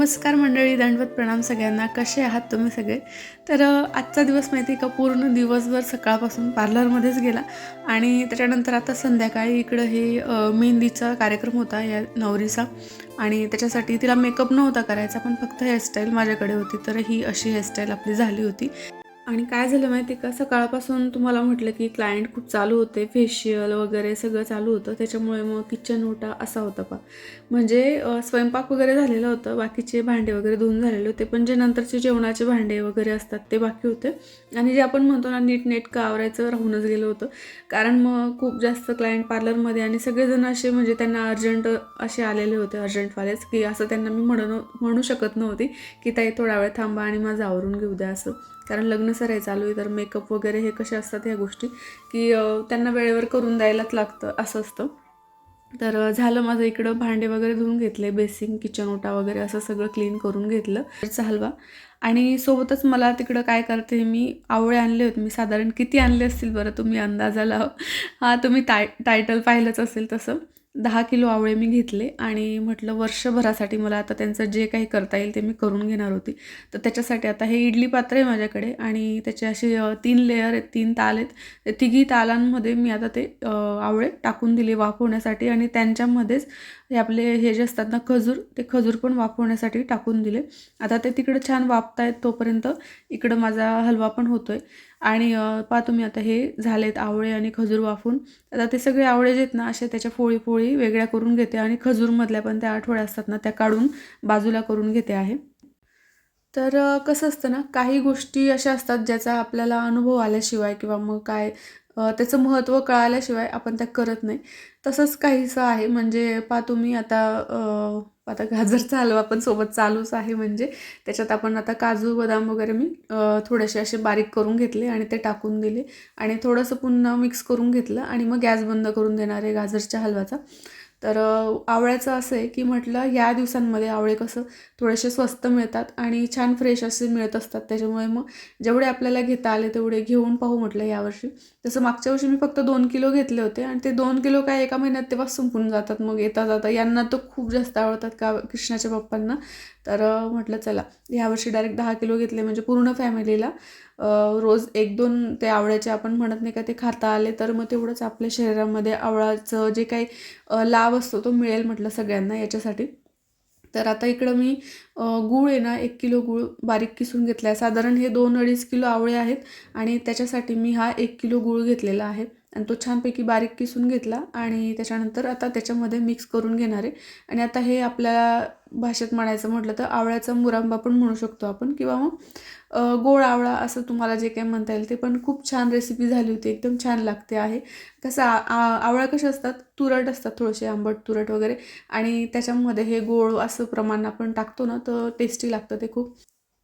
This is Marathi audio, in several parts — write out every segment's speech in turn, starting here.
नमस्कार मंडळी, दंडवत प्रणाम सगळ्यांना. कसे आहात तुम्ही सगळे? तर आजचा दिवस माहिती आहे का, पूर्ण दिवसभर सकाळपासून पार्लरमध्येच गेला आणि त्याच्यानंतर आता संध्याकाळी इकडं हे मेहंदीचा कार्यक्रम होता या नवरीचा आणि त्याच्यासाठी तिला मेकअप नव्हता करायचा, पण फक्त हेअरस्टाईल माझ्याकडे होती. तर ही अशी हेअरस्टाईल आपली झाली होती. आणि काय झालं माहिती आहे का, सकाळपासून तुम्हाला म्हटलं की क्लायंट खूप चालू होते, फेशियल वगैरे सगळं चालू होतं. त्याच्यामुळे मग किचन ओटा असा होता म्हणजे स्वयंपाक वगैरे झालेलं होतं, बाकीचे भांडे वगैरे धुवून झालेले होते, पण जे नंतरचे जेवणाचे भांडे वगैरे असतात ते बाकी होते. आणि जे आपण म्हणतो ना, नीटनेटकं आवरायचं राहूनच गेलं होतं. कारण मग खूप जास्त क्लायंट पार्लरमध्ये आणि सगळेजण असे म्हणजे त्यांना अर्जंट असे आलेले होते, अर्जंटवालेच, की असं त्यांना मी म्हणू शकत नव्हती की ताई थोडा वेळ थांबा आणि माझं आवरून घेऊ द्या असं. कारण लग्न सराई चालू आहे, तर मेकअप वगैरे हे कसे असतात ह्या गोष्टी की त्यांना वेळेवर करून द्यायलाच लागतं, असं असतं. तर झालं माझं, इकडं भांडे वगैरे धुवून घेतले, बेसिंग, किचन ओटा वगैरे असं सगळं क्लीन करून घेतलं. त्याचा हलवा आणि सोबतच मला तिकडं काय करते, मी आवळे आणले होते. मी साधारण किती आणले असतील बरं, तुम्ही अंदाजाला हां, तुम्ही टायटल पाहिलंच असेल तसं. 10 किलो आवळे मी घेतले आणि म्हटलं वर्षभरासाठी मला आता त्यांचं जे काही करता येईल ते मी करून घेणार होती. तर त्याच्यासाठी आता हे इडली पात्र आहे माझ्याकडे आणि त्याचे असे 3 लेयर आहेत, 3 ताल आहेत. ते तिघी तालांमध्ये मी आता ते आवळे टाकून दिले वाफवण्यासाठी आणि त्यांच्यामध्येच हे आपले हे जे असतात ना खजूर, ते खजूर पण वाफवण्यासाठी टाकून दिले. आता ते तिकडं छान वाफतायत, तोपर्यंत इकडं माझा हलवा पण होतोय. आणि पहा तुम्ही, आता हे झालेत आवळे आणि खजूर वाफून. आता ते सगळे आवळे जे आहेत ना, असे त्याच्या फोळी फोळी वेगळ्या करून घेते आणि खजूरमधल्या पण त्या आठवड्या असतात ना, त्या काढून बाजूला करून घेते आहे. तर कसं असतं ना, काही गोष्टी अशा असतात ज्याचा आपल्याला अनुभव आल्याशिवाय किंवा मग काय त्याचं महत्त्व कळाल्याशिवाय आपण त्या करत नाही. तसंच काहीसं आहे. म्हणजे पहा तुम्ही, आता गाजरचा हलवा पण सोबत चालूच आहे. म्हणजे त्याच्यात आपण आता काजू, बदाम वगैरे मी थोडेसे असे बारीक करून घेतले आणि ते टाकून दिले आणि थोडंसं पुन्हा मिक्स करून घेतलं आणि मग गॅस बंद करून देणार आहे गाजरच्या हलव्याचा. तर आवळ्याचं असं आहे की म्हटलं ह्या दिवसांमध्ये आवळे कसं थोडेसे स्वस्त मिळतात आणि छान फ्रेश असे मिळत असतात. त्याच्यामुळे मग जेवढे आपल्याला घेता आले तेवढे घेऊन पाहू म्हटलं यावर्षी. तसं मागच्या वर्षी मी फक्त 2 किलो घेतले होते आणि ते 2 किलो काय एका महिन्यात तेव्हा संपून जातात. मग येता जाता यांना तर खूप जास्त आवडतात का कृष्णाच्या बाप्पांना. तर म्हटलं चला यावर्षी डायरेक्ट 10 किलो घेतले, म्हणजे पूर्ण फॅमिलीला रोज 1-2 ते आवळ्याचे आपण म्हणत नाही का ते खाता आले, तर मग तेवढंच आपल्या शरीरामध्ये आवळाचं जे काही लाभ असतो तो मिळेल म्हटलं सगळ्यांना याच्यासाठी. तर आता इकडं मी गूळ आहे ना, 1 किलो गूळ बारीक किसून घेतला आहे. साधारण हे 2-2.5 किलो आवळे आहेत आणि त्याच्यासाठी मी हा 1 किलो गूळ घेतलेला आहे आणि तो छानपैकी बारीक किसून घेतला आणि त्याच्यानंतर आता त्याच्यामध्ये मिक्स करून घेणार आहे. आणि आता हे आपल्या भाषेत म्हणायचं म्हटलं तर आवळ्याचा मुरांबा पण म्हणू शकतो आपण, किंवा मग गोड आवळा असं तुम्हाला जे काही म्हणता येईल ते. पण खूप छान रेसिपी झाली होती, एकदम छान लागते आहे. कसं आवळा कसे असतात, तुरट असतात, थोडेसे आंबट तुरट वगैरे, आणि त्याच्यामध्ये हे गोड असं प्रमाण आपण टाकतो ना, तर टेस्टी लागतं ते खूप.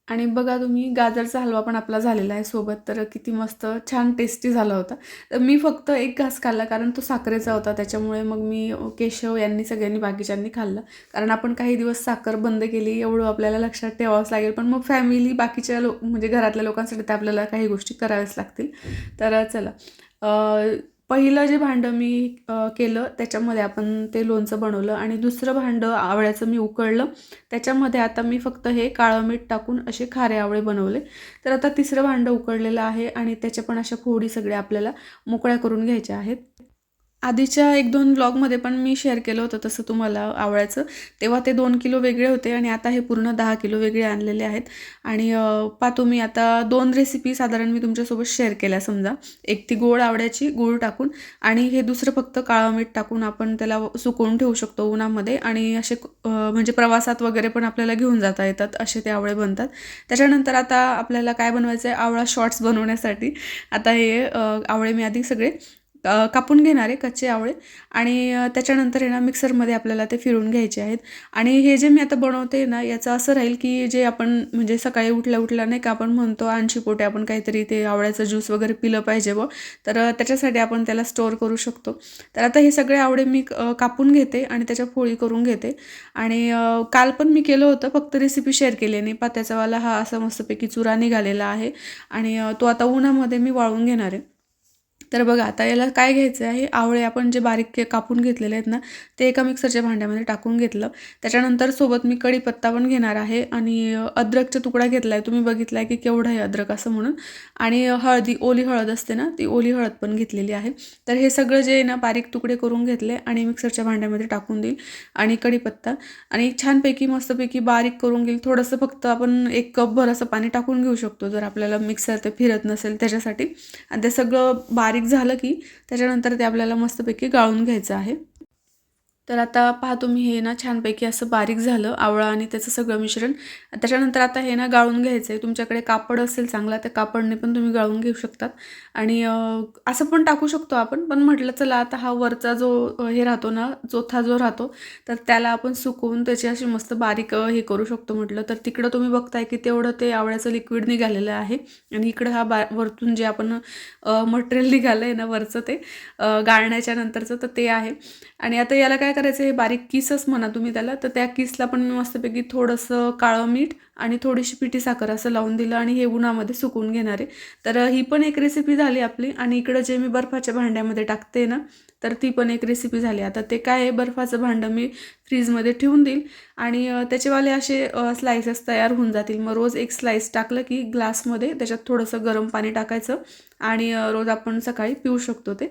आणि बघा तुम्ही, गाजरचा हलवा पण आपला झालेला आहे सोबत, तर किती मस्त छान टेस्टी झाला होता. तर मी फक्त एक घास खाल्ला, कारण तो साखरेचा होता. त्याच्यामुळे मग मी, केशव यांनी सगळ्यांनी बाकीच्यांनी खाल्लं. कारण आपण काही दिवस साखर बंद केली एवढं आपल्याला लक्षात ठेवावंच लागेल, पण मग फॅमिली बाकीच्या म्हणजे घरातल्या लोकांसाठी तर आपल्याला काही गोष्टी कराव्याच लागतील. तर चला, पहिलं जे भांडं मी केलं त्याच्यामध्ये आपण ते लोणचं बनवलं आणि दुसरं भांडं आवळ्याचं मी उकळलं. त्याच्यामध्ये आता मी फक्त हे काळं मीठ टाकून असे खारे आवळे बनवले. तर आता तिसरं भांडं उकळलेलं आहे आणि त्याच्या पण अशा फोडी सगळ्या आपल्याला मोकळ्या करून घ्यायच्या आहेत. आधीच्या 1-2 व्लॉगमध्ये पण मी शेअर केलं होतं तसं तुम्हाला आवळ्याचं. तेव्हा ते 2 किलो वेगळे होते आणि आता हे पूर्ण 10 किलो वेगळे आणलेले आहेत. आणि पहा तुम्ही, आता 2 रेसिपी साधारण मी तुमच्यासोबत शेअर केल्या समजा. एक ती गोड आवळ्याची गूळ टाकून, आणि हे दुसरं फक्त काळं मीठ टाकून आपण त्याला सुकवून ठेवू शकतो उन्हामध्ये. आणि असे म्हणजे प्रवासात वगैरे पण आपल्याला घेऊन जाता येतात असे ते आवळे बनतात. त्याच्यानंतर आता आपल्याला काय बनवायचं आहे, आवळा शॉर्ट्स बनवण्यासाठी. आता हे आवळे मी आधी सगळे कापून घेणार आहे, कच्चे आवळे. आणि त्याच्यानंतर आहे ना, मिक्सरमध्ये आपल्याला ते फिरून घ्यायचे आहेत. आणि हे जे मी आता बनवते ना, याचं असं राहील की जे आपण म्हणजे सकाळी उठल्या उठल्या नाही का आपण म्हणतो पोटे आपण काहीतरी ते आवळ्याचं ज्यूस वगैरे पिलं पाहिजे तर त्याच्यासाठी आपण त्याला स्टोअर करू शकतो. तर आता हे सगळे आवळे मी कापून घेते आणि त्याच्या फोळी करून घेते. आणि काल पण मी केलं होतं, फक्त रेसिपी शेअर केली नाही. त्याचावाला हा असा मस्तपैकी चुरा निघालेला आहे आणि तो आता उन्हामध्ये मी वाळून घेणार आहे. तर बघा आता याला काय घ्यायचं आहे, आवळे आपण जे बारीक कापून घेतलेले आहेत ना, ते एका मिक्सरच्या भांड्यामध्ये टाकून घेतलं. त्याच्यानंतर सोबत मी कढीपत्ता पण घेणार आहे आणि अद्रकचा तुकडा घेतला आहे. तुम्ही बघितला आहे की केवढं आहे अद्रक असं म्हणून. आणि हळदी, ओली हळद असते ना, ती ओली हळद पण घेतलेली आहे. तर हे सगळं जे आहे ना बारीक तुकडे करून घेतले आणि मिक्सरच्या भांड्यामध्ये टाकून देईल. आणि कढीपत्ता आणि छानपैकी मस्तपैकी बारीक करून घेईल. थोडंसं फक्त आपण 1 कपभर असं पाणी टाकून घेऊ शकतो, जर आपल्याला मिक्सर ते फिरत नसेल त्याच्यासाठी. आणि ते सगळं बारीक झालं की त्याच्यानंतर ते आपल्याला मस्तपैकी गाळून घ्यायचं आहे. तर आता पहा तुम्ही हे ना छानपैकी असं बारीक झालं आवळा आणि त्याचं सगळं मिश्रण. त्याच्यानंतर आता हे ना गाळून घ्यायचं आहे. तुमच्याकडे कापड असेल चांगला, त्या कापडने पण तुम्ही गाळून घेऊ शकतात. आणि असं पण टाकू शकतो आपण, पण म्हटलं चला आता हा वरचा जो हे राहतो ना, चोथा जो राहतो, तर त्याला आपण सुकवून त्याची अशी मस्त बारीक हे करू शकतो म्हटलं. तर तिकडं तुम्ही बघताय की तेवढं ते आवळ्याचं लिक्विड निघालेलं आहे आणि इकडं हा वरतून जे आपण मटेरियल निघालं आहे ना वरचं, ते गाळण्याच्या नंतरचं, तर ते आहे. आणि आता याला काय करायचं, हे बारीक किसच म्हणा तुम्ही त्याला, तर त्या किसला पण मी मस्तपैकी थोडंसं काळं मीठ आणि थोडीशी पिठी साखर असं लावून दिलं आणि हे उन्हामध्ये सुकवून घेणार आहे. तर ही पण एक रेसिपी झाली आपली. आणि इकडं जे मी बर्फाच्या भांड्यामध्ये टाकते ना, तर ती पण एक रेसिपी झाली. आता ते काय आहे, बर्फाचं भांडं मी फ्रीजमध्ये ठेवून देईल आणि त्याचेवाले असे स्लायसेस तयार होऊन जातील. मग रोज एक स्लाईस टाकलं की ग्लासमध्ये त्याच्यात थोडंसं गरम पाणी टाकायचं आणि रोज आपण सकाळी पिऊ शकतो ते.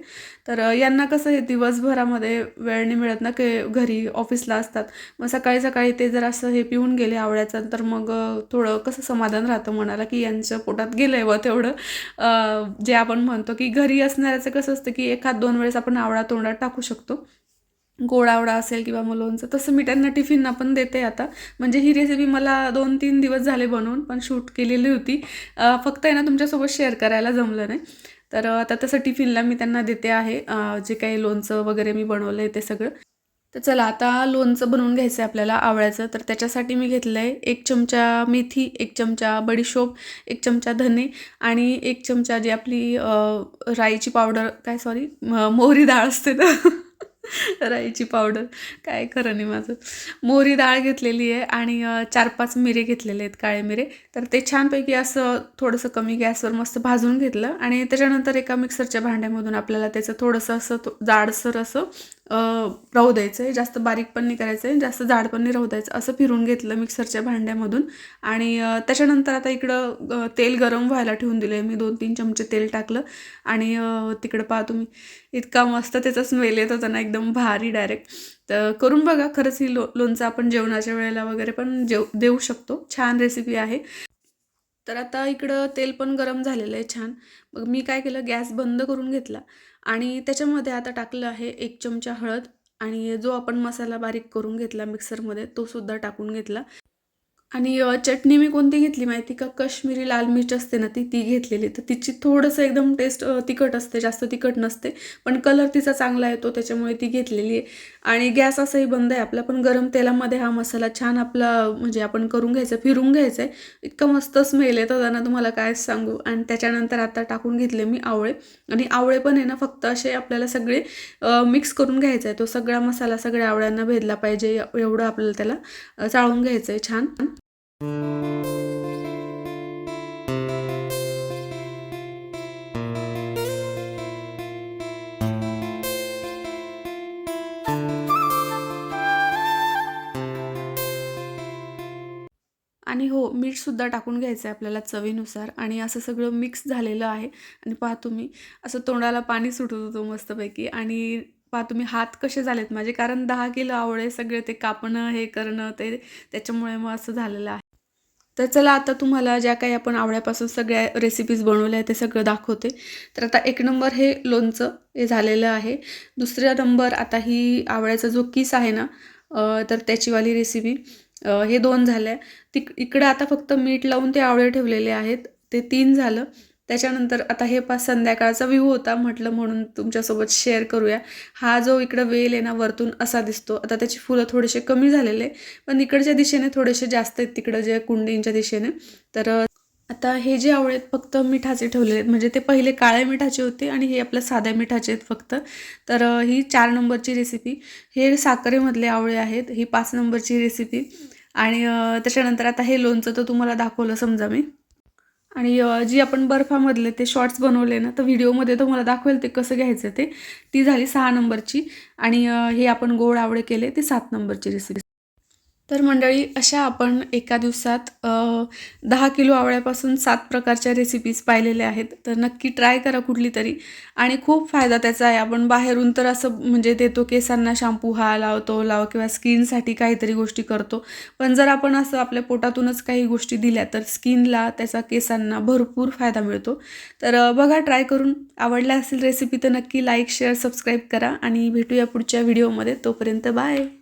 तर यांना कसं हे दिवसभरामध्ये वेळ नाही मिळत ना, की घरी ऑफिसला असतात. मग सकाळी सकाळी ते जर असं हे पिऊन गेले आवळ्याचं, तर मग थोडं कसं समाधान राहतं मनाला, की यांच्या पोटात गेलं आहे व तेवढं. जे आपण म्हणतो की घरी असणाऱ्याचं कसं असतं की 1-2 वेळेस आपण आवळा तोंडात टाकू शकतो, गोड आवळा असेल किंवा मग लोणचं. तसं मी त्यांना टिफिनला पण देते आता. म्हणजे ही रेसिपी मला 2-3 दिवस झाले बनवून, पण शूट केलेली होती. फक्त आहे ना तुमच्यासोबत शेअर करायला जमलं नाही. तर आता तसं टिफिनला मी त्यांना देते आहे, जे काही लोणचं वगैरे मी बनवलं आहे ते सगळं. तर चला आता लोणचं बनवून घ्यायचं आहे आपल्याला आवळ्याचं. तर त्याच्यासाठी मी घेतलं आहे 1 चमचा मेथी, 1 चमचा बडीशोप, 1 चमचा धने आणि 1 चमचा जी आपली राईची पावडर, काय सॉरी, मोहरी डाळ असते ना. राईची पावडर, काय खरं नाही माझं. मोहरी डाळ घेतलेली आहे आणि 4-5 मिरे घेतलेले आहेत, काळे मिरे. तर ते छानपैकी असं थोडंसं कमी गॅसवर मस्त भाजून घेतलं आणि त्याच्यानंतर एका मिक्सरच्या भांड्यामधून आपल्याला त्याचं थोडंसं असं जाडसर असं राहू द्यायचं आहे. जास्त बारीक पण नाही करायचं आहे, जास्त जाड पण नाही राहू द्यायचं. असं फिरून घेतलं मिक्सरच्या भांड्यामधून. आणि त्याच्यानंतर आता इकडं तेल गरम व्हायला ठेवून दिलं आहे मी. 2-3 चमचे तेल टाकलं आणि तिकडं पहा तुम्ही, इतका मस्त त्याचा स्मेल येत होता ना, एकदम भारी डायरेक्ट. तर करून बघा, खरंच ही लोणचं आपण जेवणाच्या वेळेला वगैरे पण देऊ शकतो. छान रेसिपी आहे. तर आता इकडं तेल पण गरम झालेलं आहे छान. मग मी काय केलं, गॅस बंद करून घेतला आणि त्याच्यामध्ये आता टाकलं आहे 1 चमचा हळद आणि जो आपण मसाला बारीक करून घेतला मिक्सरमध्ये, तो सुद्धा टाकून घेतला. आणि चटणी मी कोणती घेतली माहिती का? काश्मीरी लाल मिर्च असते ना, ती घेतलेली. तर तिची थोडंसं एकदम टेस्ट तिखट असते, जास्त तिखट नसते. पण कलर तिचा चांगला येतो, त्याच्यामुळे ती घेतलेली आहे. आणि गॅस असाही बंद आहे आपला. पण गरम तेलामध्ये हा मसाला छान आपला म्हणजे आपण करून घ्यायचा, फिरून घ्यायचा आहे. इतका मस्त स्मेल येत होता ना, तुम्हाला काय सांगू. आणि त्याच्यानंतर आता टाकून घेतले मी आवळे. आणि आवळे पण आहे ना, फक्त असे आपल्याला सगळे मिक्स करून घ्यायचा आहे. तो सगळा मसाला सगळ्या आवळ्यांना भेदला पाहिजे, एवढं आपल्याला त्याला चाळून घ्यायचं आहे छान. आणि हो, मीठसुद्धा टाकून घ्यायचं आहे आपल्याला चवीनुसार. आणि असं सगळं मिक्स झालेलं आहे. आणि पहा तुम्ही, असं तोंडाला पाणी सुटत होतं मस्तपैकी. आणि पहा तुम्ही हात कसे झालेत माझे, कारण 10 किलो आवळे सगळे ते कापणं, हे करणं, ते त्याच्यामुळे मग असं झालेलं आहे. तर चला आता तुम्हाला ज्या काही आपण आवळ्यापासून सगळ्या रेसिपीज बनवल्या आहेत ते सगळं दाखवते. तर आता 1 नंबर हे लोणचं हे झालेलं आहे. दुसरा नंबर आता ही आवळ्याचा जो किस आहे ना, तर त्याचीवाली रेसिपी, हे 2 झाल्या. इकडं आता फक्त मीठ लावून ते आवळे ठेवलेले आहेत, ते 3 झालं. त्याच्यानंतर आता हे संध्याकाळचा व्ह्यू होता, म्हटलं म्हणून तुमच्यासोबत शेअर करूया. हा जो इकडं वेल आहे ना वरतून असा दिसतो. आता त्याची फुलं थोडेसे कमी झालेले, पण इकडच्या दिशेने थोडेसे जास्त आहेत, तिकडं जे कुंडींच्या दिशेने. तर आता हे जे आवळे आहेत फक्त मिठाचे ठेवलेले आहेत. म्हणजे ते पहिले काळ्या मिठाचे होते आणि हे आपल्या साध्या मिठाचे आहेत फक्त. तर ही 4 नंबरची रेसिपी. हे साखरेमधले आवळे आहेत. ही 5 नंबरची रेसिपी. आणि त्याच्यानंतर आता हे लोणचं तर तुम्हाला दाखवलं समजा मी. आणि जी आपण बर्फामधले ते शॉर्ट्स बनवले ना, तर व्हिडिओमध्ये तुम्हाला दाखवेल ते कसं घ्यायचं ते. ती झाली 6 नंबरची आणि हे आपण गोड आवळे केले ती 7 नंबरची रेसिपी. तर मंडळी अशा आपण एका दिवसात 10 किलो आवळ्यापासून 7 प्रकारच्या रेसिपीज पाहिलेल्या आहेत. तर नक्की ट्राय करा कुठली तरी आणि खूप फायदा त्याचा आहे. आपण बाहेरून तर असं म्हणजे देतो केसांना शॅम्पू हा लाव, तो लाव किंवा स्किनसाठी काहीतरी गोष्टी करतो. पण जर आपण असं आपल्या पोटातूनच काही गोष्टी दिल्या तर स्किनला त्याचा केसांना भरपूर फायदा मिळतो. तर बघा ट्राय करून. आवडला असेल रेसिपी तर नक्की लाईक, शेअर, सबस्क्राईब करा आणि भेटूया पुढच्या व्हिडिओमध्ये. तोपर्यंत बाय.